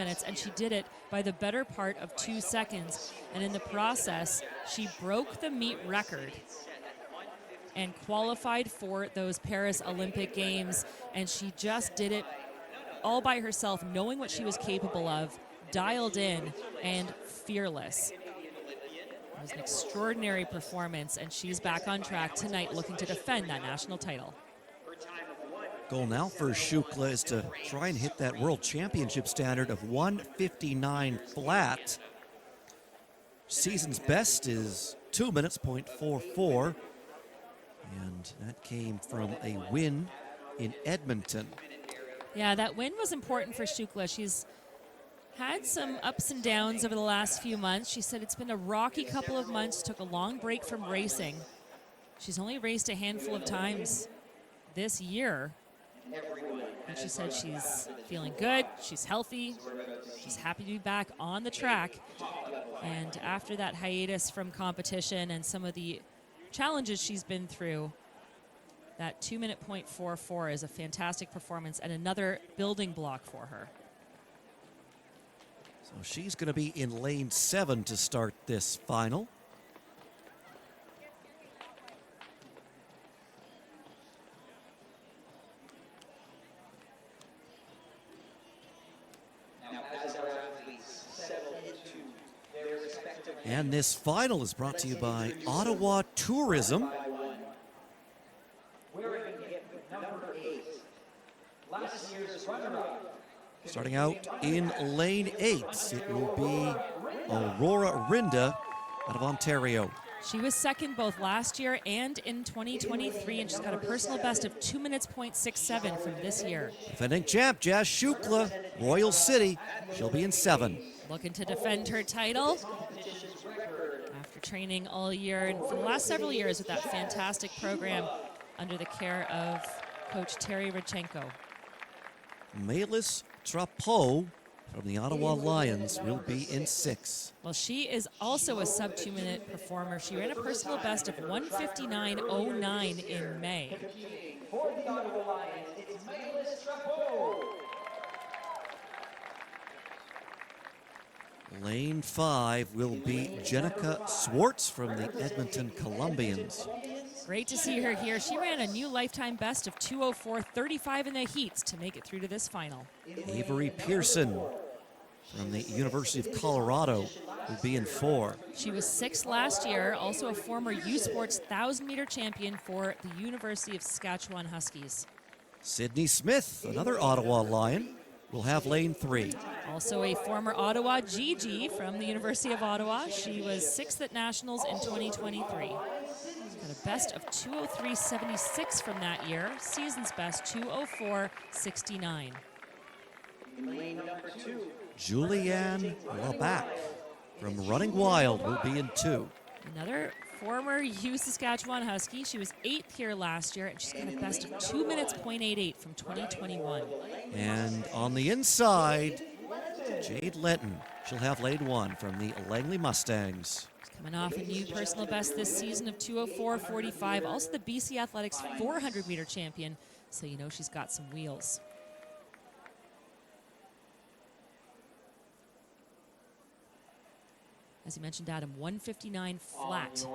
minutes, and she did it by the better part of 2 seconds. And in the process, she broke the meet record and qualified for those Paris Olympic Games. And she just did it all by herself, knowing what she was capable of, dialed in, and fearless. It was an extraordinary performance, and she's back on track tonight looking to defend that national title. Goal now for Shukla is to try and hit that world championship standard of 1:59 flat. Season's best is 2 minutes, .44, and that came from a win in Edmonton. Yeah, that win was important for Shukla. She's had some ups and downs over the last few months. She said it's been a rocky couple of months, took a long break from racing. She's only raced a handful of times this year. And she said she's feeling good, she's healthy, she's happy to be back on the track. And after that hiatus from competition and some of the challenges she's been through, that 2 minute .44 is a fantastic performance and another building block for her. So she's going to be in lane 7 to start this final. And this final is brought to you by Ottawa Tourism. Starting out in lane 8, it will be Aurora Rinda out of Ontario. She was second both last year and in 2023, and she's got a personal best of 2 minutes .67 from this year. Defending champ Jazz Shukla, Royal City. She'll be in 7. Looking to defend her title after training all year and for the last several years with that fantastic program under the care of Coach Terry Rodchenko. Melis Trapeau from the Ottawa Lions will be in 6. Well, she is also a sub 2 minute performer. She ran a personal best of 1:59.09 in May. For the Ottawa Lions, it's Melis Trapeau. Lane 5 will be Jenica Swartz from the Edmonton Columbians. Great to see her here. She ran a new lifetime best of 2:04.35 in the heats to make it through to this final. Avery Pearson from the University of Colorado will be in 4. She was 6th last year, also a former U Sports 1,000-meter champion for the University of Saskatchewan Huskies. Sydney Smith, another Ottawa Lion, will have lane 3. Also a former Ottawa Gigi from the University of Ottawa. She was 6th at Nationals in 2023. Got a best of 2:03.76 from that year. Season's best 2:04.69. Lane number 2. Julianne Labac from Running Wild will be in 2. Another former U Saskatchewan Husky. She was 8th here last year, and she's got a best of 2 minutes .88 from 2021. And on the inside, Jade Lenton. She'll have lane 1 from the Langley Mustangs. Coming off a new personal best this season of 2:04.45. Also the BC Athletics 400-meter champion, so you know she's got some wheels. As you mentioned, Adam, 1:59 flat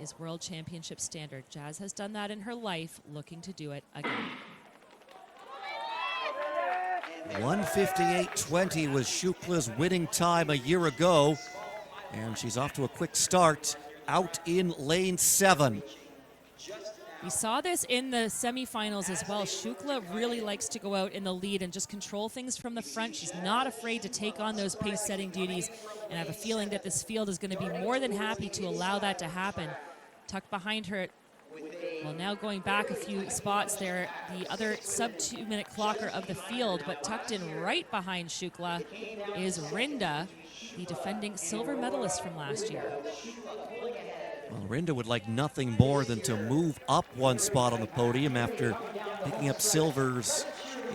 is world championship standard. Jazz has done that in her life, looking to do it again. 1:58.20 was Shukla's winning time a year ago, and she's off to a quick start out in lane 7. We saw this in the semifinals as well. Shukla really likes to go out in the lead and just control things from the front. She's not afraid to take on those pace-setting duties, and I have a feeling that this field is going to be more than happy to allow that to happen. Tucked behind her, well, now going back a few spots there, the other sub-2 minute clocker of the field, but tucked in right behind Shukla is Rinda, the defending silver medalist from last year. Well, Rinda would like nothing more than to move up one spot on the podium after picking up silvers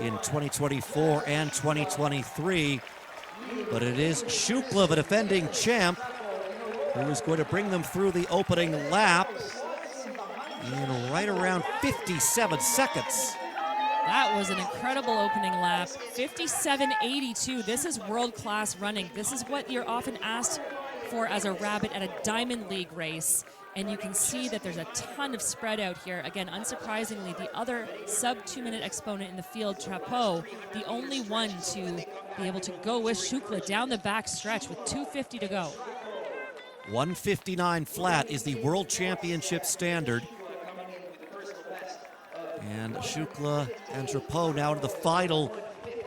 in 2024 and 2023. But it is Shukla, the defending champ, who is going to bring them through the opening lap in right around 57 seconds. That was an incredible opening lap. 57.82. This is world-class running. This is what you're often asked for as a rabbit at a Diamond League race. And you can see that there's a ton of spread out here. Again, unsurprisingly, the other sub-2-minute exponent in the field, Trapeau, the only one to be able to go with Shukla down the back stretch with 2:50 to go. 1:59 flat is the World Championship standard. And Shukla and Trapeau now to the final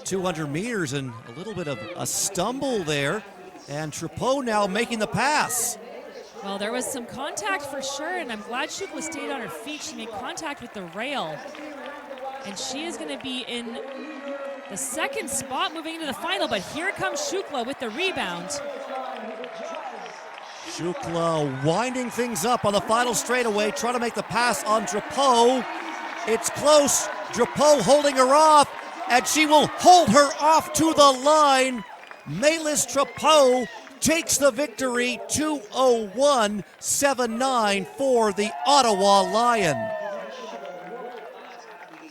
200 meters, and a little bit of a stumble there. And Trapeau now making the pass. Well, there was some contact for sure, and I'm glad Shukla stayed on her feet. She made contact with the rail, and she is going to be in the second spot moving into the final, but here comes Shukla with the rebound. Shukla winding things up on the final straightaway, trying to make the pass on Trapeau. It's close. Trapeau holding her off, and she will hold her off to the line. Maëlys Trapeau takes the victory, 2:01.79 for the Ottawa Lion.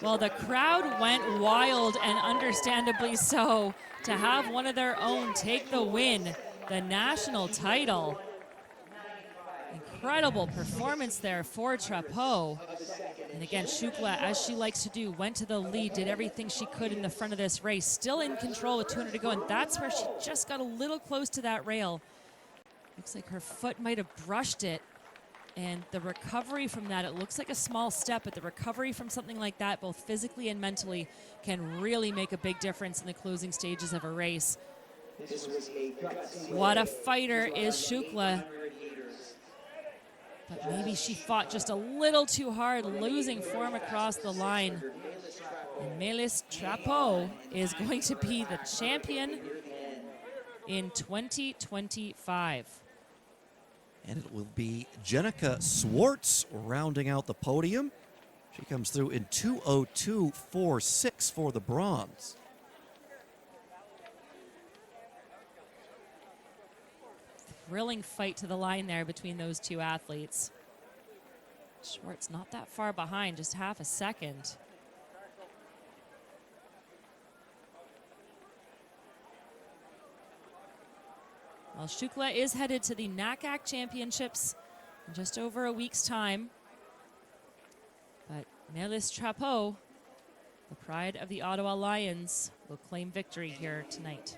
Well, the crowd went wild, and understandably so, to have one of their own take the win, the national title. Incredible performance there for Trapeau. And again, Shukla, as she likes to do, went to the lead, did everything she could in the front of this race, still in control with 200 to go, and that's where she just got a little close to that rail. Looks like her foot might have brushed it, and the recovery from that, it looks like a small step, but the recovery from something like that, both physically and mentally, can really make a big difference in the closing stages of a race. What a fighter is Shukla. But maybe she fought just a little too hard, losing form across the line. And Maëlys Trapeau is going to be the champion in 2025. And it will be Jenica Swartz rounding out the podium. She comes through in 2:02.46 for the bronze. Thrilling fight to the line there between those two athletes. Schwartz not that far behind, just half a second. Well, Shukla is headed to the NACAC Championships in just over a week's time. But Maëlys Trapeau, the pride of the Ottawa Lions, will claim victory here tonight.